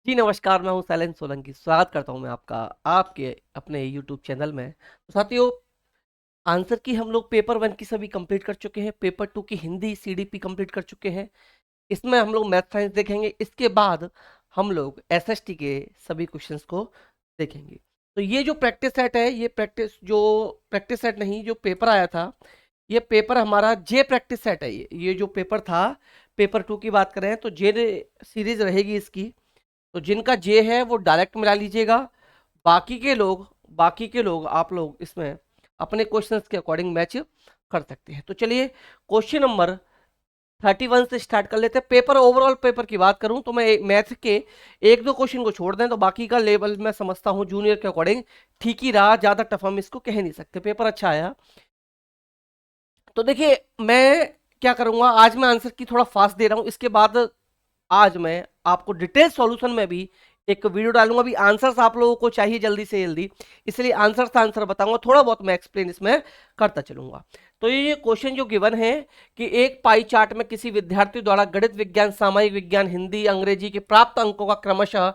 जी नमस्कार, मैं हूं शैलेंद्र सोलंकी। स्वागत करता हूं मैं आपका आपके अपने यूट्यूब चैनल में। तो साथियों, आंसर की हम लोग पेपर वन की सभी कंप्लीट कर चुके हैं। पेपर टू की हिंदी सीडीपी कंप्लीट कर चुके हैं। इसमें हम लोग मैथ साइंस देखेंगे। इसके बाद हम लोग एसएसटी के सभी क्वेश्चंस को देखेंगे। तो ये जो प्रैक्टिस सेट है, ये प्रैक्टिस सेट नहीं, जो पेपर आया था, ये पेपर हमारा जे प्रैक्टिस सेट है। ये जो पेपर था, पेपर टू की बात करें तो जे सीरीज रहेगी इसकी। तो जिनका जे है वो डायरेक्ट मिला लीजिएगा। बाकी के लोग आप लोग इसमें अपने क्वेश्चंस के अकॉर्डिंग मैच कर सकते हैं। तो चलिए क्वेश्चन नंबर 31 से स्टार्ट कर लेते हैं। पेपर ओवरऑल पेपर की बात करूं तो मैं मैथ के एक दो क्वेश्चन को छोड़ दें तो बाकी का लेवल मैं समझता हूं जूनियर के अकॉर्डिंग ठीक ही रहा। ज्यादा टफ हम इसको कह नहीं सकते, पेपर अच्छा आया। तो देखिए, मैं क्या करूंगा, आज मैं आंसर की थोड़ा फास्ट दे रहा हूं। इसके बाद आज मैं आपको डिटेल सॉल्यूशन में भी एक वीडियो डालूंगा। अभी आंसर्स आप लोगों को चाहिए जल्दी से जल्दी, इसलिए आंसर बताऊंगा। थोड़ा बहुत मैं एक्सप्लेन इसमें करता चलूंगा। तो ये क्वेश्चन जो गिवन है कि एक पाई चार्ट में किसी विद्यार्थी द्वारा गणित विज्ञान, सामाजिक विज्ञान, हिंदी, अंग्रेजी के प्राप्त अंकों का क्रमशः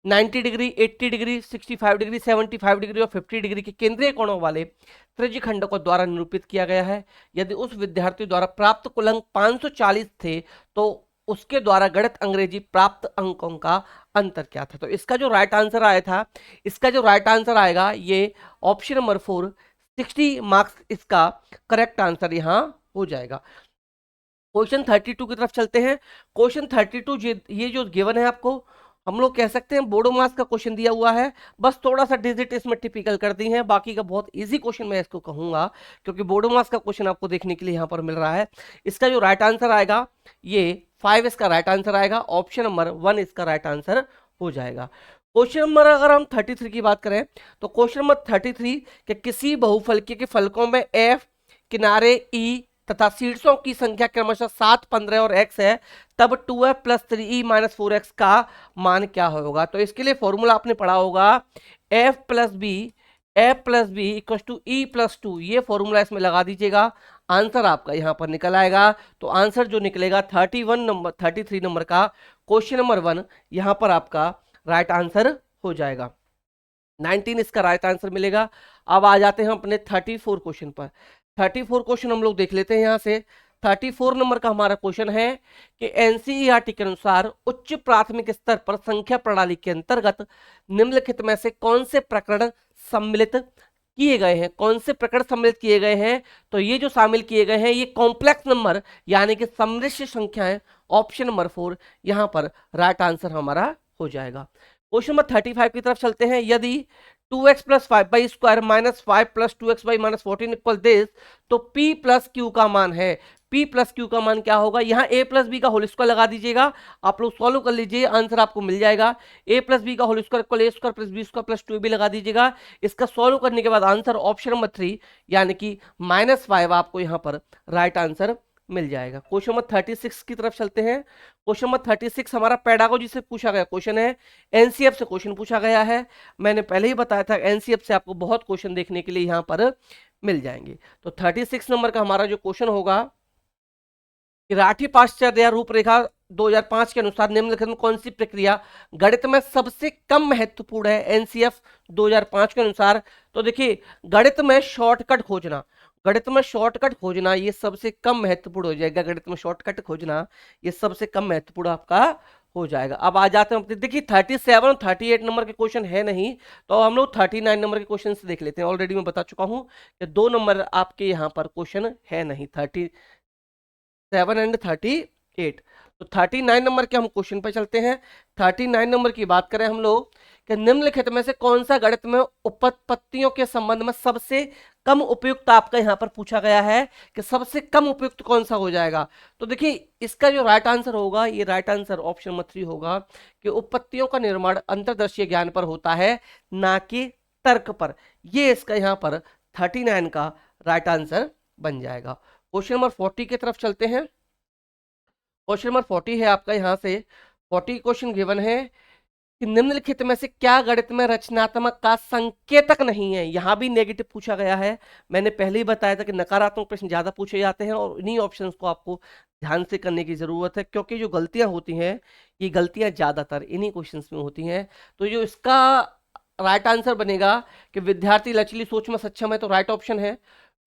90 डिग्री, 80 डिग्री, 65 डिग्री, 75 डिग्री और 50 डिग्री के केंद्रीय कोणों वाले त्रिज्यखंडकों द्वारा निरूपित किया गया है। यदि उस विद्यार्थी द्वारा प्राप्त कुल अंक 540 थे तो उसके द्वारा गणित अंग्रेजी प्राप्त अंकों का अंतर क्या था। तो इसका जो राइट आंसर आया था, इसका जो राइट आंसर आएगा ये ऑप्शन नंबर 4, 60 मार्क्स इसका करेक्ट आंसर यहां हो जाएगा। क्वेश्चन 32 की तरफ चलते हैं। क्वेश्चन 32 ये जो गिवन है आपको, हम लोग कह सकते हैं बोर्डो मास का क्वेश्चन दिया हुआ है। बस थोड़ा सा डिजिट इसमें टिपिकल कर दी है, बाकी का बहुत इजी क्वेश्चन मैं इसको कहूंगा, क्योंकि बोर्डो मास का क्वेश्चन आपको देखने के लिए यहाँ पर मिल रहा है। इसका जो राइट आंसर आएगा ये 5 इसका राइट आंसर आएगा। ऑप्शन नंबर 1 इसका राइट आंसर हो जाएगा। क्वेश्चन नंबर अगर हम 33 की बात करें तो क्वेश्चन नंबर 33 कि किसी बहुफलकी के फलकों में एफ, किनारे ई तथा शीर्षों की संख्या क्रमशः 7, 15 और x है, तब 2f plus 3e minus 4x का मान क्या होगा। तो इसके लिए फॉर्मूला आपने पढ़ा होगा, f plus B equal to E plus 2। ये फॉर्मूला इसमें लगा दीजिएगा, आंसर आपका यहां पर निकल आएगा। तो आंसर जो निकलेगा 33 नंबर का, क्वेश्चन नंबर 1 यहां पर आपका राइट आंसर हो जाएगा। 19 इसका राइट आंसर मिलेगा। अब आ जाते हैं अपने 34 क्वेश्चन पर। 34 क्वेश्चन हम लोग देख लेते हैं यहां से। 34 नंबर का हमारा क्वेश्चन है कि एनसीईआरटी के अनुसार उच्च प्राथमिक स्तर पर संख्या प्रणाली के अंतर्गत निम्नलिखित में से कौन से प्रकरण सम्मिलित किए गए हैं। कौन से प्रकरण सम्मिलित किए गए हैं, तो ये जो शामिल किए गए हैं ये कॉम्प्लेक्स नंबर यानी कि सम्मिश्र संख्याएं। ऑप्शन नंबर 4 यहां पर राइट आंसर हमारा हो जाएगा। क्वेश्चन नंबर 35 की तरफ चलते हैं। यदि 2x plus 5/² minus 5 plus 2x minus 14 equal this, तो p प्लस क्यू का मान है। p प्लस क्यू का मान क्या होगा, यहाँ a प्लस बी का होल स्क्वायर लगा दीजिएगा। आप लोग सॉल्व कर लीजिए, आंसर आपको मिल जाएगा। a प्लस बी का whole square equal a square plus B square plus 2 भी लगा दीजिएगा। इसका सॉल्व करने के बाद आंसर ऑप्शन नंबर 3 यानी कि -5 आपको यहाँ पर राइट आंसर मिल जाएगा। क्वेश्चन नंबर 36 की तरफ चलते हैं। क्वेश्चन नंबर 36 हमारा पेडागोजी से पूछा गया क्वेश्चन है, एनसीएफ से क्वेश्चन पूछा गया है। मैंने पहले ही बताया था एनसीएफ से आपको बहुत क्वेश्चन देखने के लिए यहाँ पर मिल जाएंगे। तो 36 नंबर का हमारा जो क्वेश्चन होगा कि राठी पाश्चात्य रूपरेखा 2005 के अनुसार निम्नलिखित में कौन सी प्रक्रिया गणित में सबसे कम महत्वपूर्ण है। एनसीएफ 2005 के अनुसार, तो देखिए गणित में शॉर्टकट खोजना ये सबसे कम महत्वपूर्ण हो जाएगा। गणित में शॉर्टकट खोजना ये सबसे कम महत्वपूर्ण आपका हो जाएगा। अब आ जाते हैं, देखिए 37 और 38 नंबर के क्वेश्चन है नहीं, तो हम लोग 39 नंबर के क्वेश्चन से देख लेते हैं। ऑलरेडी मैं बता चुका हूं कि 2 नंबर आपके यहाँ पर क्वेश्चन है नहीं, 37 एंड 38। तो 39 नंबर के हम क्वेश्चन पर चलते हैं। 39 नंबर की बात करें हम लोग कि निम्नलिखित में से कौन सा गणित में उपपत्तियों के संबंध में सबसे कम उपयुक्त आपका यहां पर पूछा गया है कि सबसे कम उपयुक्त कौन सा हो जाएगा। तो देखिए इसका जो राइट आंसर होगा, ये राइट आंसर ऑप्शन नंबर 3 होगा कि उपपत्तियों का निर्माण अंतर्दर्शीय ज्ञान पर होता है, ना कि तर्क पर। ये इसका यहां पर 39 का राइट आंसर बन जाएगा। क्वेश्चन नंबर 40 की तरफ चलते हैं। क्वेश्चन नंबर 40 है आपका, यहां से 40 क्वेश्चन गिवन है कि निम्नलिखित में से क्या गणित में रचनात्मक का संकेतक नहीं है। यहां भी नेगेटिव पूछा गया है। मैंने पहले ही बताया था कि नकारात्मक प्रश्न ज्यादा पूछे जाते हैं और इन्हीं ऑप्शंस को आपको ध्यान से करने की जरूरत है, क्योंकि जो गलतियां होती हैं ये गलतियां ज्यादातर इन्हीं क्वेश्चंस में होती हैं। तो जो इसका राइट आंसर बनेगा कि विद्यार्थी लचीली सोच में सक्षम है, तो राइट ऑप्शन है।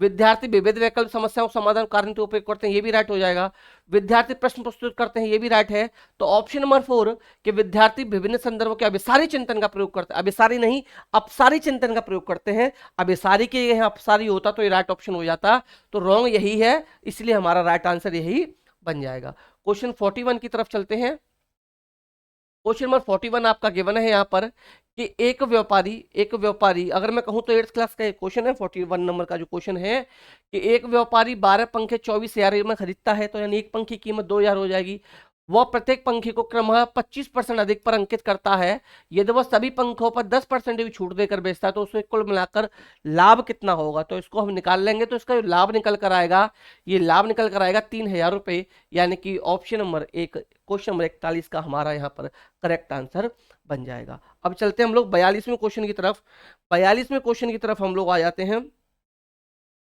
विद्यार्थी विविध वैकल्पिक समस्याओं को समाधान कारण के उपयोग करते हैं, ये भी राइट हो जाएगा। विद्यार्थी प्रश्न प्रस्तुत करते हैं, ये भी राइट है। तो ऑप्शन नंबर 4 कि विद्यार्थी विभिन्न संदर्भों के अभिसारी चिंतन का प्रयोग करते हैं, अभिसारी नहीं अपसारी चिंतन का प्रयोग करते हैं, अभिसारी के यहाँ अपसारी होता तो ये राइट ऑप्शन हो जाता। तो रॉन्ग यही है, इसलिए हमारा राइट आंसर यही बन जाएगा। क्वेश्चन 41 की तरफ चलते हैं। क्वेश्चन नंबर 41 आपका गिवन है यहाँ पर कि एक व्यापारी अगर मैं कहूँ तो 8th क्लास का क्वेश्चन है। 41 नंबर का जो क्वेश्चन है कि एक व्यापारी 12 पंखे 24,000 में खरीदता है, तो यानी एक पंखे की कीमत 2,000 हो जाएगी। वह प्रत्येक पंखे को क्रमशः 25% अधिक पर अंकित करता है। यदि वह सभी पंखों पर 10% भी छूट देकर बेचता है तो उसमें कुल मिलाकर लाभ कितना होगा। तो इसको हम निकाल लेंगे, तो इसका जो लाभ निकल कर आएगा, ये लाभ निकल कर आएगा 3,000 रुपये, यानी कि ऑप्शन नंबर 1 क्वेश्चन नंबर 41 का हमारा यहाँ पर करेक्ट आंसर बन जाएगा। अब चलते हैं हम लोग 42वें क्वेश्चन की तरफ। 42वें क्वेश्चन की तरफ हम लोग आ जाते हैं।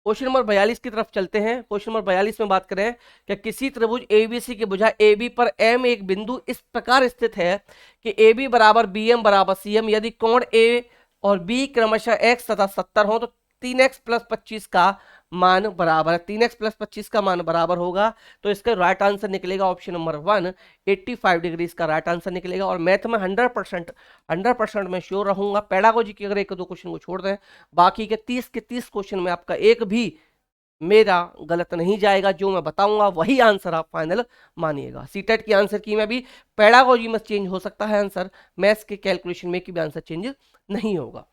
क्वेश्चन नंबर 42 की तरफ चलते हैं। क्वेश्चन नंबर 42 में बात करें कि किसी त्रिभुज एबीसी की भुजा AB पर M एक बिंदु इस प्रकार स्थित है कि AB बराबर BM बराबर CM, यदि कोण A और B क्रमशः x तथा 70 हो तो 3x प्लस 25 का मान बराबर है, 3x प्लस 25 का मान बराबर होगा। तो इसका राइट आंसर निकलेगा ऑप्शन नंबर 1 85 डिग्री इसका राइट आंसर निकलेगा। और मैथ में 100% मैं श्योर रहूंगा। पेडागोजी के अगर एक दो क्वेश्चन को छोड़ दें, बाकी के 30 के 30 क्वेश्चन में आपका एक भी मेरा गलत नहीं जाएगा। जो मैं बताऊंगा वही आंसर आप फाइनल मानिएगा। सीटेट की आंसर की में भी पेडागोजी में चेंज हो सकता है आंसर, मैथ्स के कैलकुलेशन में की भी आंसर चेंज नहीं होगा।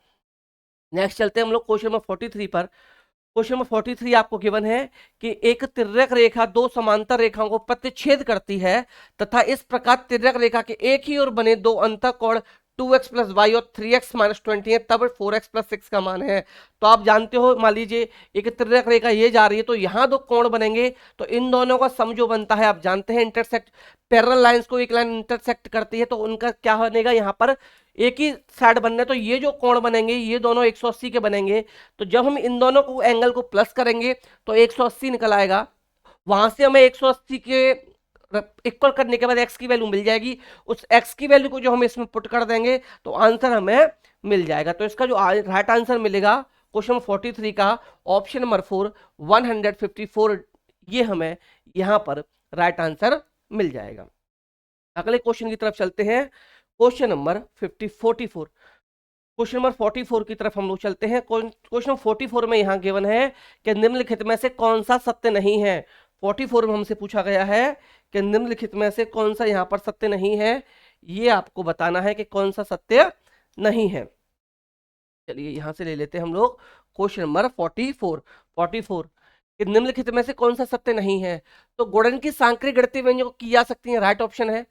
नेक्स्ट चलते हैं हम लोग क्वेश्चन नंबर 43 पर। क्वेश्चन नंबर 43 आपको गिवन है कि एक तिर्यक रेखा दो समांतर रेखाओं को प्रतिच्छेद करती है तथा इस प्रकार तिर्यक रेखा के एक ही ओर बने दो अंतःकोण 2x प्लस वाई और 3x माइनस 20 है, तब 4x प्लस 6 का मान है। तो आप जानते हो, मान लीजिए एक तिर्यक रेखा ये जा रही है, तो यहाँ दो कोण बनेंगे, तो इन दोनों का सम जो बनता है आप जानते हैं इंटरसेक्ट, पैरेलल लाइंस को एक लाइन इंटरसेक्ट करती है, तो उनका क्या बनेगा यहाँ पर एक ही साइड बनना है। तो ये जो कोण बनेंगे ये दोनों 180 के बनेंगे। तो जब हम इन दोनों को एंगल को प्लस करेंगे तो 180 निकल आएगा। वहां से हमें 180 के इक्वल करने के बाद x की वैल्यू मिल जाएगी। उस x की वैल्यू को जो हम इसमें पुट कर देंगे तो आंसर हमें मिल जाएगा। तो इसका जो राइट आंसर मिलेगा क्वेश्चन 43 का ऑप्शन नंबर 4 154, ये हमें यहाँ पर राइट आंसर मिल जाएगा। अगले क्वेश्चन की तरफ चलते हैं। क्वेश्चन नंबर 44 क्वेश्चन नंबर 44 की तरफ हम लोग चलते हैं। क्वेश्चन 44 में यहाँ गिवन है कि निम्नलिखित में से कौन सा सत्य नहीं है। 44 में हमसे पूछा गया है कि निम्नलिखित में से कौन सा यहाँ पर सत्य नहीं है, ये आपको बताना है कि कौन सा सत्य नहीं है। चलिए यहाँ से ले लेते हैं हम लोग क्वेश्चन नंबर 44 कि निम्नलिखित में से कौन सा सत्य नहीं है। तो गुणन की सांख्यिक गणितीय व्यंजक की जा सकती है, राइट ऑप्शन है।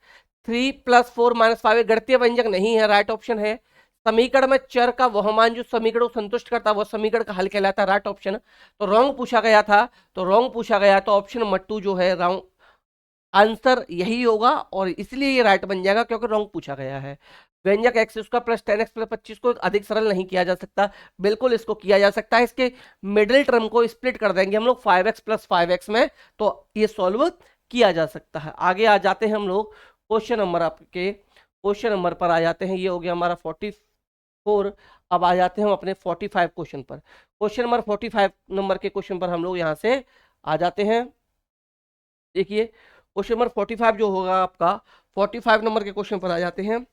3 + 4 - 5 गणितीय व्यंजक नहीं है, राइट ऑप्शन है। समीकरण में चर का वह मान जो समीकरण को संतुष्ट करता है वह समीकरण का हल कहलाता है, राइट ऑप्शन। तो रॉन्ग पूछा गया था, तो ऑप्शन नंबर 2 जो है रॉन्ग आंसर यही होगा, और इसलिए ये राइट बन जाएगा क्योंकि रॉन्ग पूछा गया है। व्यंजक x square plus 10x plus 25 को अधिक सरल नहीं किया जा सकता, बिल्कुल इसको किया जा सकता है। इसके मिडिल टर्म को स्प्लिट कर देंगे हम लोग 5x प्लस 5x में, तो ये सॉल्व किया जा सकता है। आगे आ जाते हैं हम लोग क्वेश्चन नंबर पर आ जाते हैं। ये हो गया हमारा 44। अब आ जाते हैं हम अपने 45 क्वेश्चन पर। क्वेश्चन नंबर 45 नंबर के क्वेश्चन पर हम लोग यहाँ से आ जाते हैं। देखिए क्वेश्चन नंबर 45 जो होगा आपका 45 नंबर के क्वेश्चन पर आ जाते हैं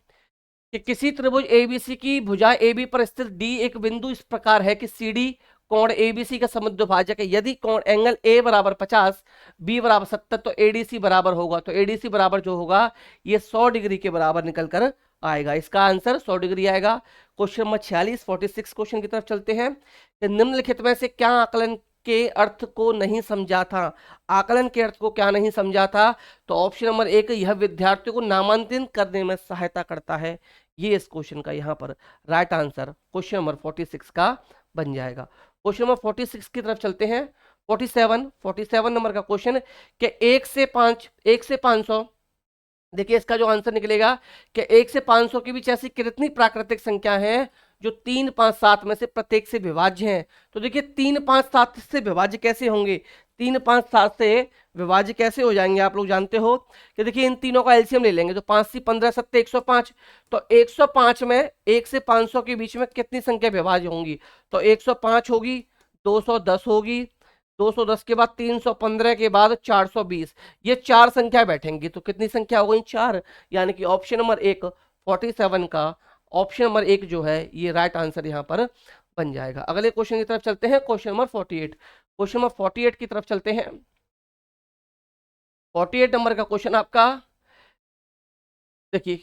कि किसी त्रिभुज ABC की भुजा AB पर स्थित D एक बिंदु इस प्रकार है कि CD कोण ABC का समुद्रभाजक है। यदि कोण एंगल A बराबर 50, B बराबर 70 तो ADC बराबर होगा। तो ADC बराबर जो होगा ये 100 डिग्री के बराबर निकल कर आएगा। इसका आंसर 100 डिग्री आएगा। क्वेश्चन नंबर 46 क्वेश्चन की तरफ चलते हैं। निम्नलिखित में से क्या आकलन के अर्थ को नहीं समझा था। आकलन के अर्थ को क्या नहीं समझा था। तो ऑप्शन नंबर 1 यह विद्यार्थियों को नामांकन करने में सहायता करता है, ये इस क्वेश्चन का यहाँ पर राइट आंसर क्वेश्चन नंबर 46 का बन जाएगा। क्वेश्चन नंबर 46 की तरफ चलते हैं। 47 नंबर का क्वेश्चन कि 1 से 500, देखिए इसका जो आंसर निकलेगा कि 1 से 500 के बीच ऐसी कितनी प्राकृतिक संख्या है जो 3, 5, 7 में से प्रत्येक से विभाज्य हैं। तो देखिए 3, 5, 7 से विभाज्य कैसे होंगे। 3, 5, 7 से विभाज्य कैसे हो जाएंगे आप लोग जानते हो कि देखिए इन तीनों का एलसीएम ले लेंगे तो 5 सी 15 सत्ते 105। तो 105 में 1 से 500 के बीच में कितनी संख्या विभाज्य होंगी? तो 105 होगी, 210 होगी, 210 के बाद 315 के बाद 420। ये चार संख्या बैठेंगी तो कितनी संख्या हो गई? चार। यानी कि ऑप्शन नंबर एक 47 का ऑप्शन नंबर एक जो है ये राइट आंसर यहाँ पर बन जाएगा। अगले क्वेश्चन की तरफ चलते हैं, क्वेश्चन नंबर 48। क्वेश्चन नंबर 48 की तरफ चलते हैं। 48 नंबर का क्वेश्चन आपका देखिए,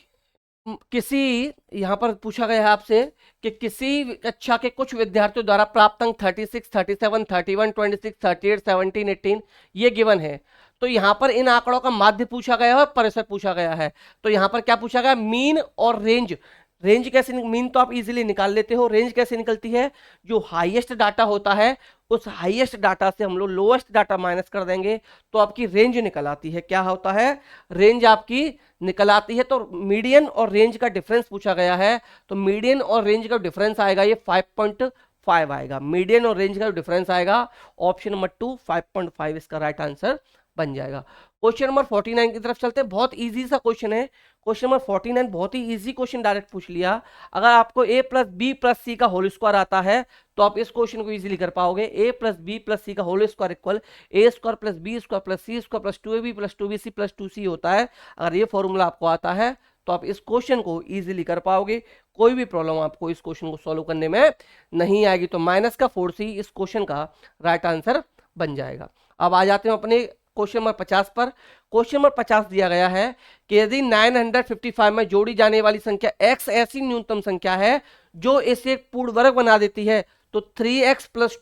किसी यहां पर पूछा गया है आपसे कि किसी कक्षा के कुछ विद्यार्थियों द्वारा प्राप्त अंक 36, 37, 31, 26, 38, 17, 18 ये गिवन है। तो यहां पर इन आंकड़ों का माध्य पूछा गया है और परिसर पूछा गया है। तो यहां पर क्या पूछा गया? मीन और रेंज। रेंज कैसे? मीन तो आप इजीली निकाल लेते हो, रेंज कैसे निकलती है? जो हाईएस्ट डाटा होता है उस हाईएस्ट डाटा से हम लोग लोएस्ट डाटा माइनस कर देंगे तो आपकी रेंज निकल आती है। क्या होता है? रेंज आपकी निकल आती है। तो मीडियन और रेंज का डिफरेंस पूछा गया है तो मीडियन और रेंज का डिफरेंस आएगा ये 5.5 आएगा। मीडियन और रेंज का डिफरेंस आएगा ऑप्शन नंबर 2 5.5 इसका राइट आंसर बन जाएगा। क्वेश्चन नंबर 49 की तरफ चलते हैं। बहुत इजी सा क्वेश्चन है। क्वेश्चन नंबर 49 बहुत ही इजी क्वेश्चन डायरेक्ट पूछ लिया। अगर आपको a plus B plus C का होल स्क्वायर आता है तो आप इस क्वेश्चन को इजीली कर पाओगे। a plus B plus C का whole square equal A square plus B square plus C square plus 2ab plus 2bc plus 2c होता है। अगर ये फॉर्मूला आपको आता है तो आप इस क्वेश्चन को इजीली कर पाओगे। कोई भी प्रॉब्लम आपको इस क्वेश्चन को सॉल्व करने में नहीं आएगी। तो माइनस का 4c इस क्वेश्चन का राइट आंसर बन जाएगा। अब आ जाते हैं अपने क्वेश्चन नंबर 50 पर। क्वेश्चन नंबर 50 दिया गया है कि यदि 955 में जोड़ी जाने वाली संख्या x ऐसी न्यूनतम संख्या है जो इसे एक पूर्ण वर्ग बना देती है तो 3x प्लस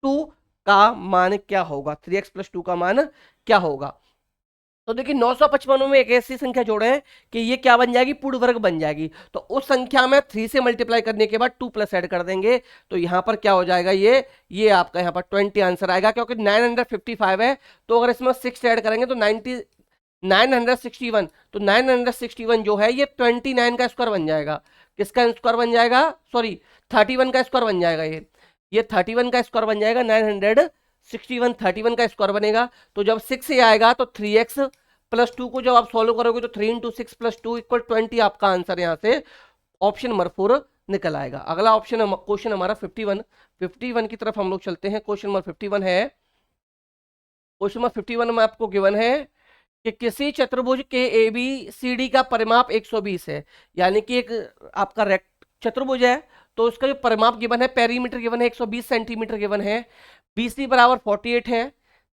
2 का मान क्या होगा? 3x प्लस 2 का मान क्या होगा? तो देखिए 955 में एक ऐसी संख्या जोड़े हैं कि ये क्या बन जाएगी? पूर्ण वर्ग बन जाएगी। तो उस संख्या में 3 से मल्टीप्लाई करने के बाद 2 प्लस ऐड कर देंगे तो यहां पर क्या हो जाएगा? ये आपका यहां पर 20 आंसर आएगा क्योंकि 955 है। तो अगर इसमें 6 ऐड करेंगे तो 961। तो 961 जो है ये 29 का स्क्वायर बन जाएगा। किसका स्क्वायर बन जाएगा? सॉरी 31 का स्क्वायर बन जाएगा। ये 31 का स्क्वायर बन जाएगा। 961 31 का स्क्वायर बनेगा। तो जब 6 से आएगा तो 3x प्लस 2 को जब आप सॉल्व करोगे तो 3 इंटू 6 प्लस 2 इक्वल 20 आपका आंसर यहां से ऑप्शन नंबर 4 निकल आएगा। अगला ऑप्शन क्वेश्चन हमारा 51 की तरफ हम लोग चलते हैं। क्वेश्चन नंबर 51 है। क्वेश्चन नंबर 51 में आपको गिवन है कि किसी चतुर्भुज के ए बी सी डी का परिमाप 120 है। यानी कि एक आपका चतुर्भुज है तो उसका जो परिमाप गिवन है, पेरीमीटर गिवन है 120 सेंटीमीटर गिवन है। BC बराबर 48 है,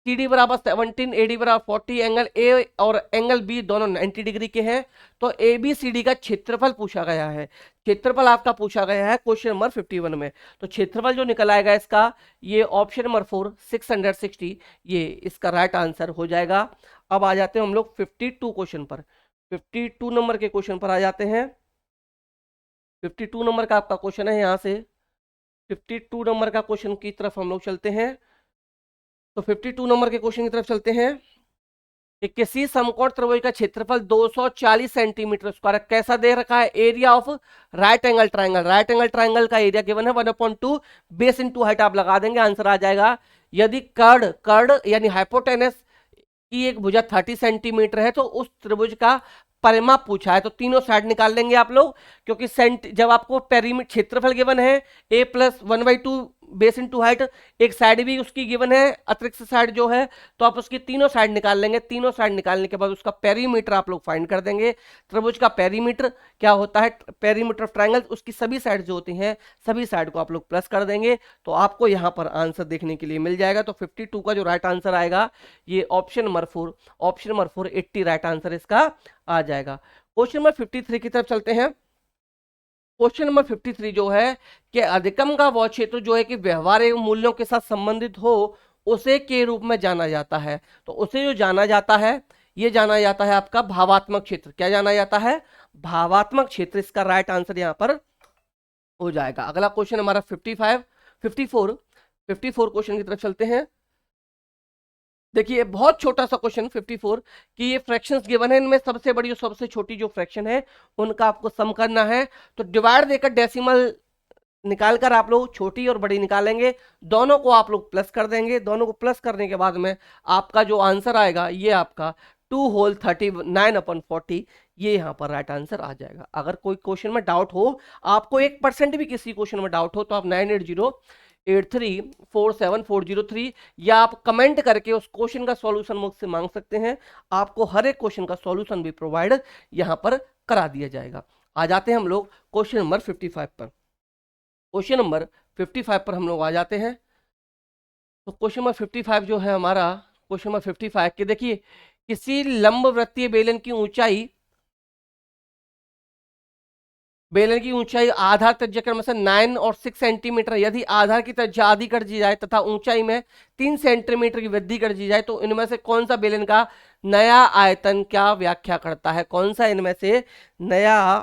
CD बराबर 17, AD बराबर 40, एंगल A और एंगल B दोनों 90 डिग्री के हैं। तो ABCD का क्षेत्रफल पूछा गया है। क्षेत्रफल आपका पूछा गया है क्वेश्चन नंबर 51 में। तो क्षेत्रफल जो निकल आएगा इसका ये ऑप्शन नंबर 4 660 ये इसका राइट आंसर हो जाएगा। अब आ जाते हैं हम लोग 52 क्वेश्चन पर। 52 नंबर के क्वेश्चन पर आ जाते हैं। 52 नंबर का आपका क्वेश्चन है। यहाँ से 52 नंबर का क्वेश्चन की तरफ हम लोग चलते हैं। तो 52 नंबर के क्वेश्चन की तरफ चलते हैं कि किसी समकोण त्रिभुज का क्षेत्रफल 240 सेंटीमीटर स्क्वायर कैसा दे रखा है? Area of right angle triangle. Right angle triangle का एरिया गिवन है 1/2 बेस इनटू हाइट आप लगा देंगे, आंसर आ जाएगा। यदि कर्ड यानी हाइपोटेनस की एक भुजा 30 सेंटीमीटर है तो उस त्रिभुज का परिमाप पूछा है। तो तीनों साइड निकाल लेंगे आप लोग क्योंकि जब आपको पेरीमीटर क्षेत्रफल गिवन है a plus 1/2 base into height, एक साइड भी उसकी गिवन है अतिरिक्त साइड जो है, तो आप उसकी तीनों साइड निकाल लेंगे। तीनों साइड निकालने के बाद उसका पेरीमीटर आप लोग फाइंड कर देंगे। त्रिभुज का पेरीमीटर क्या होता है? पेरीमीटर ऑफ ट्राइंगल, उसकी सभी साइड जो होती हैं सभी साइड को आप लोग प्लस कर देंगे तो आपको यहाँ पर आंसर देखने के लिए मिल जाएगा। तो 52 का जो राइट आंसर आएगा ये ऑप्शन नंबर 4 80 राइट आंसर इसका आ जाएगा। क्वेश्चन नंबर 53 की तरफ चलते हैं। क्वेश्चन नंबर 53 जो है कि अधिकतम का वह क्षेत्र जो है कि व्यवहारिक मूल्यों के साथ संबंधित हो उसे के रूप में जाना जाता है। तो उसे जो जाना जाता है ये जाना जाता है आपका भावात्मक क्षेत्र। क्या जाना जाता है? भावात्मक क्षेत्र। इसका राइट आंसर यहां पर हो जाएगा। अगला क्वेश्चन हमारा 54 क्वेश्चन की तरफ चलते हैं। देखिए बहुत छोटा सा क्वेश्चन 54 कि ये फ्रैक्शंस गिवन है, इनमें सबसे बड़ी और सबसे छोटी जो फ्रैक्शन है उनका आपको सम करना है। तो डिवाइड देकर डेसिमल निकाल कर आप लोग छोटी और बड़ी निकालेंगे, दोनों को आप लोग प्लस कर देंगे। दोनों को प्लस करने के बाद में आपका जो आंसर आएगा ये आपका 2 होल 39/40 ये यहाँ पर राइट आंसर आ जाएगा। अगर कोई क्वेश्चन में डाउट हो, आपको 1% भी किसी क्वेश्चन में डाउट हो, तो आप 9808347403 या आप कमेंट करके उस क्वेश्चन का सॉल्यूशन मुझसे मांग सकते हैं। आपको हर एक क्वेश्चन का सॉल्यूशन भी प्रोवाइड यहाँ पर करा दिया जाएगा। आ जाते हैं हम लोग क्वेश्चन नंबर 55 पर। क्वेश्चन नंबर 55 पर हम लोग आ जाते हैं। तो क्वेश्चन नंबर 55 जो है हमारा, क्वेश्चन नंबर 55 के देखिए, किसी लंबवृत्तीय बेलन की ऊंचाई आधार त्रिज्या क्रम से 9 और 6 सेंटीमीटर, यदि आधार की त्रिज्या आधी कर दी जाए तथा ऊंचाई में 3 सेंटीमीटर की वृद्धि कर दी जाए तो इनमें से कौन सा बेलन का नया आयतन क्या व्याख्या करता है? कौन सा इनमें से नया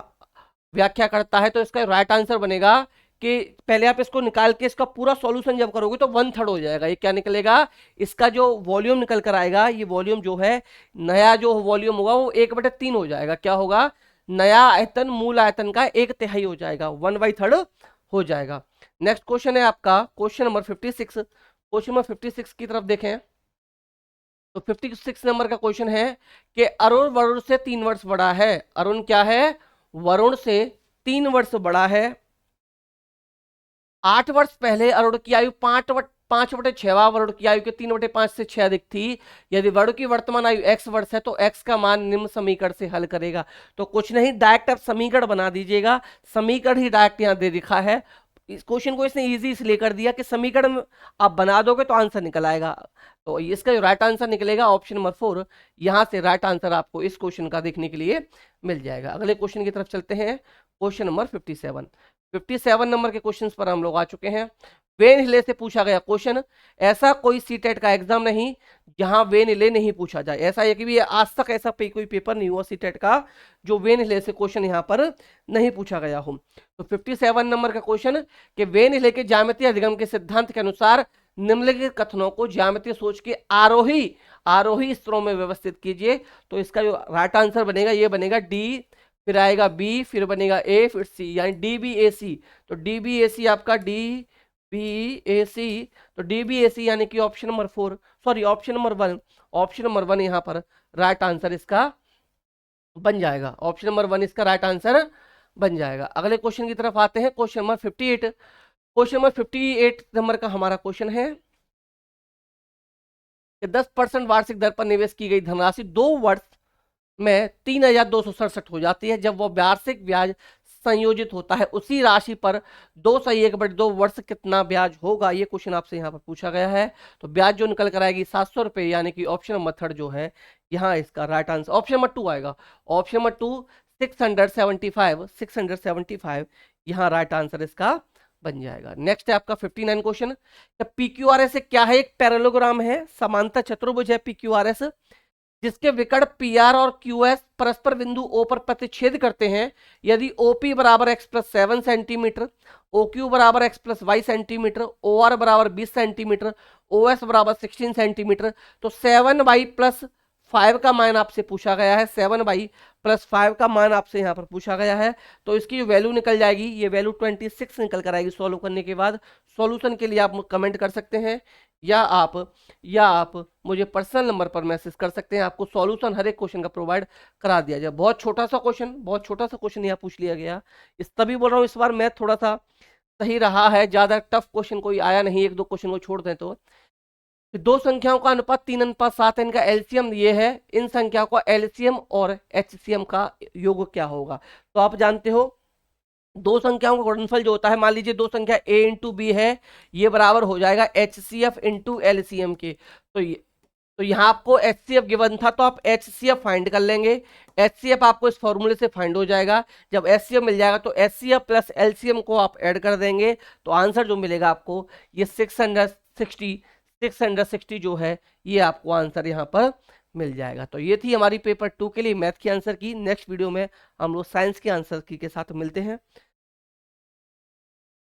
व्याख्या करता है? तो इसका राइट आंसर बनेगा कि पहले आप इसको निकाल के इसका पूरा सॉल्यूशन जब करोगे तो 1/3 हो जाएगा। ये क्या निकलेगा? इसका जो वॉल्यूम निकल कर आएगा, ये वॉल्यूम जो है, नया जो वॉल्यूम होगा वो 1/3 हो जाएगा। क्या होगा? नया आयतन मूल आयतन का 1/3 हो जाएगा, 1/3 हो जाएगा। नेक्स्ट क्वेश्चन है आपका क्वेश्चन नंबर 56। क्वेश्चन नंबर 56 की तरफ देखें तो 56 नंबर का क्वेश्चन है कि अरुण वरुण से 3 वर्ष बड़ा है। अरुण क्या है? वरुण से 3 वर्ष बड़ा है। 8 वर्ष पहले अरुण की आयु 5/6, वरुण की आयु के 3/5 से 6 अधिक थी। यदि वरुण की वर्तमान आयु x वर्ष है तो x का मान निम्न समीकरण से हल करेगा। तो कुछ नहीं, डायरेक्ट आप समीकरण बना दीजिएगा। समीकरण ही डायरेक्ट यहाँ दे दिखा है। इस क्वेश्चन को इसने इजी इसलिए कर दिया कि समीकरण आप बना दोगे तो आंसर निकल आएगा। तो इसका जो राइट आंसर निकलेगा ऑप्शन नंबर 4, यहां से राइट आंसर आपको इस क्वेश्चन का देखने के लिए मिल जाएगा। अगले क्वेश्चन की तरफ चलते हैं, क्वेश्चन नंबर 57 नंबर के क्वेश्चन पर हम लोग आ चुके हैं। वेन हिले से पूछा गया क्वेश्चन, ऐसा कोई सीटेट का एग्जाम नहीं जहां वेन हिले नहीं पूछा जाए। ऐसा है कि भी आज तक ऐसा कोई पेपर नहीं हुआ सीटेट का जो वेन हिले से क्वेश्चन यहां पर नहीं पूछा गया हो। तो 57 नंबर का क्वेश्चन कि वेन हिले के ज्यामितीय अधिगम के सिद्धांत के अनुसार निम्नलिखित कथनों को ज्यामितीय सोच के आरोही स्तरों में व्यवस्थित कीजिए। तो इसका जो राइट आंसर बनेगा ये बनेगा डी, फिर आएगा बी, फिर बनेगा ए, फिर सी, यानी डी बी ए सी। तो डी बी ए सी आपका DBAC, तो DBAC यानी कि option number 4, sorry option number 1 यहाँ पर राइट आंसर इसका बन जाएगा। ऑप्शन नंबर 1 इसका राइट आंसर बन जाएगा। अगले क्वेश्चन की तरफ आते हैं, question number 58। Question number 58 number का हमारा क्वेश्चन है कि 10% वार्षिक दर पर निवेश की गई धनराशि 2 वर्ष में 3267 हो जाती है। जब वो वार्षिक ब्याज संयोजित होता है उसी राशि पर 2/1/2 वर्ष कितना ब्याज होगा? ये क्वेश्चन आपसे यहाँ पर पूछा गया है। तो ब्याज जो निकल कर आएगी 700 रुपए, यानी कि ऑप्शन नंबर 3 जो है यहाँ इसका राइट आंसर ऑप्शन नंबर 2 आएगा। ऑप्शन नंबर 2 675 यहाँ राइट आंसर इसका बन जाएगा। नेक्स्ट है आपका 59 क्वेश्चन। PQRS क्या है? एक पैरेललोग्राम है, समांतर चतुर्भुज है PQRS, जिसके विकर्ण PR और QS परस्पर बिंदु O पर प्रतिच्छेद करते हैं। यदि OP बराबर x + 7 सेंटीमीटर, OQ बराबर x + y सेंटीमीटर, OR बराबर 20 सेंटीमीटर, OS बराबर 16 सेंटीमीटर, तो 7y + 5 का मान आपसे पूछा गया है। 7y + 5 का मान आपसे यहाँ पर पूछा गया है। तो इसकी जो वैल्यू निकल जाएगी, ये वैल्यू 26 निकल कर आएगी सॉल्व करने के बाद। सॉल्यूशन के लिए आप कमेंट कर सकते हैं या आप मुझे पर्सनल नंबर पर मैसेज कर सकते हैं। आपको सॉल्यूशन हर एक क्वेश्चन का प्रोवाइड करा दिया जाए। बहुत छोटा सा क्वेश्चन यहाँ पूछ लिया गया। इस तभी बोल रहा हूँ इस बार मैथ थोड़ा सा सही रहा है, ज्यादा टफ क्वेश्चन कोई आया नहीं। 1-2 क्वेश्चन को छोड़ दें तो दो संख्याओं का अनुपात 3:7 है, इनका एलसीएम ये है। इन संख्याओं का एलसीएम और एचसीएम का योग क्या होगा? तो आप जानते हो दो संख्याओं का गुणनफल जो होता है, मान लीजिए दो संख्या a इंटू बी है, ये बराबर हो जाएगा HCF इंटू एलसीएम के। तो यहाँ आपको HCF गिवन था तो आप HCF फाइंड कर लेंगे। HCF आपको इस फॉर्मूले से फाइंड हो जाएगा। जब HCF मिल जाएगा तो HCF प्लस LCM को आप ऐड कर देंगे तो आंसर जो मिलेगा आपको ये 660 जो है ये आपको आंसर यहाँ पर मिल जाएगा। तो ये थी हमारी पेपर 2 के लिए मैथ की आंसर की। नेक्स्ट वीडियो में हम लोग साइंस के आंसर की के साथ मिलते हैं।